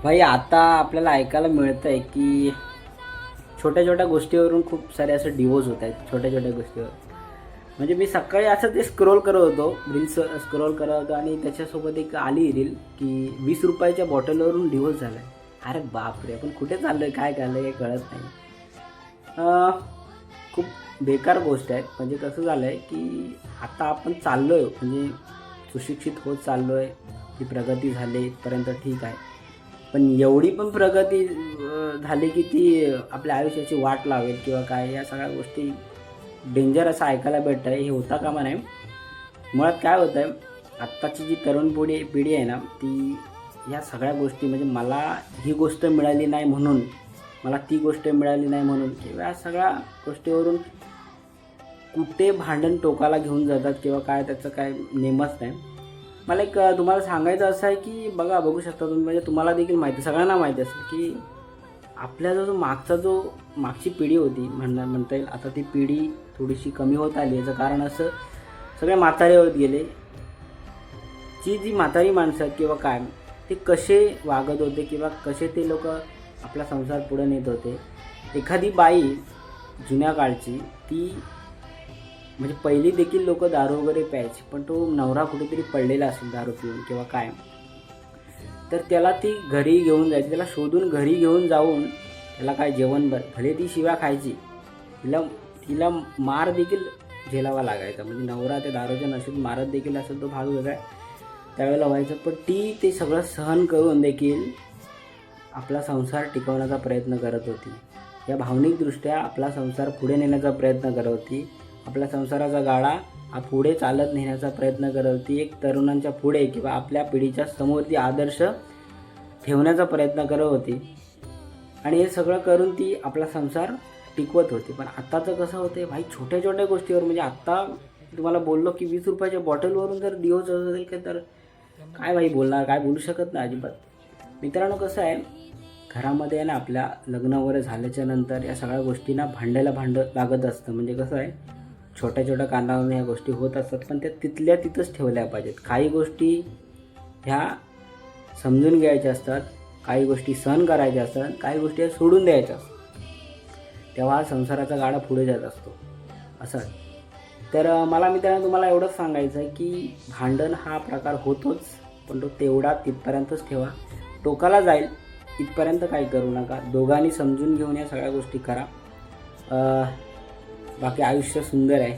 भाई आता आपल्याला ऐकायला मिळतं आहे की छोट्या छोट्या गोष्टीवरून खूप सारे असं डिवोर्स होत आहेत छोट्या छोट्या गोष्टीवर. म्हणजे मी सकाळी असं ते स्क्रोल करत होतो, रील्स स्क्रोल करत होतो आणि त्याच्यासोबत एक आली रील की 20 रुपयाच्या बॉटलवरून डिवोर्स झाला आहे. अरे बापरे, आपण कुठे चाललो आहे, काय चाललं आहे हे कळत नाही. खूप बेकार गोष्ट आहे. म्हणजे कसं झालं आहे की आता आपण चाललो आहे, म्हणजे सुशिक्षित होत चाललो आहे, ती प्रगती झाली इथपर्यंत ठीक आहे. पण एवढी पण प्रगती झाली की ती आपल्या आयुष्याची वाट लावेल किंवा काय, या सगळ्या गोष्टी डेंजर असं ऐकायला भेटतं आहे. हे होता कामा नये. मुळात काय होतं आहे, आत्ताची जी तरुण पिढी आहे ना, ती ह्या सगळ्या गोष्टी, म्हणजे मला ही गोष्ट मिळाली नाही म्हणून, मला ती गोष्ट मिळाली नाही म्हणून, किंवा या सगळ्या गोष्टीवरून कुठे भांडण टोकाला घेऊन जातात किंवा काय, त्याचं काय नेमच नाही. मला एक तुम्हाला सांगायचं असं आहे की बघू शकता तुम्ही, म्हणजे तुम्हाला देखील माहिती, सगळ्यांना माहिती असेल की आपल्या मागची पिढी होती, म्हणता येईल, आता ती पिढी थोडीशी कमी होत आली. याचं कारण असं, सगळे म्हातारे होत गेले. जी म्हातारी माणसं आहेत किंवा काय, ते कसे वागत होते किंवा कसे ते लोक आपला संसार पुढे नेत होते. एखादी बाई जुन्या काळची, ती म्हणजे पहिली देखील लोक दारू वगैरे प्यायची, पण तो नवरा कुठेतरी पडलेला असेल दारू पिऊन किंवा काय, तर त्याला ती घरी घेऊन जायची, त्याला शोधून घरी घेऊन जाऊन त्याला काय जेवण, भले ती शिव्या खायची, तिला तिला मार देखील झेलावा लागायचा. म्हणजे नवरा त्या दारूच्या नशेत मारत देखील असेल, तो भाग वेगळा त्यावेळेला व्हायचं. पण ती ते सगळं सहन करून देखील आपला संसार टिकवण्याचा प्रयत्न करत होती. या भावनिकदृष्ट्या आपला संसार पुढे नेण्याचा प्रयत्न करत होती. आपल्या संसाराचा गाडा हा पुढे चालत नेण्याचा प्रयत्न करत होती. एक तरुणांच्या पुढे किंवा आपल्या पिढीच्या समोर ती आदर्श ठेवण्याचा प्रयत्न करत होती. आणि हे सगळं करून ती आपला संसार टिकवत होती. पण आत्ताचं कसं होतं भाई, छोट्या छोट्या गोष्टीवर, म्हणजे आत्ता तुम्हाला बोललो की 20 रुपयाच्या बॉटलवरून जर डिवोर्स असेल का, तर काय भाई बोलणार, काय बोलू शकत नाही अजिबात. मित्रांनो, कसं आहे, घरामध्ये आहे ना, आपल्या लग्न वगैरे झाल्याच्या नंतर या सगळ्या गोष्टींना भांडायला लागत असतं. म्हणजे कसं आहे, छोट्या छोट्या कारणावरून या गोष्टी होत असतात, पण त्या तिथल्या तिथंच ठेवल्या पाहिजेत. काही गोष्टी ह्या समजून घ्यायच्या असतात, काही गोष्टी सहन करायच्या असतात, काही गोष्टी सोडून द्यायच्या असतात. तेव्हा संसाराचा गाडा पुढे जात असतो असं. तर मला मित्रांनो तुम्हाला एवढंच सांगायचं आहे की भांडण हा प्रकार होतोच, पण तो तेवढा तिथपर्यंतच ठेवा. टोकाला जाईल इथपर्यंत काही करू नका. दोघांनी समजून घेऊन या सगळ्या गोष्टी करा. बाकी आयुष्य सुंदर आहे.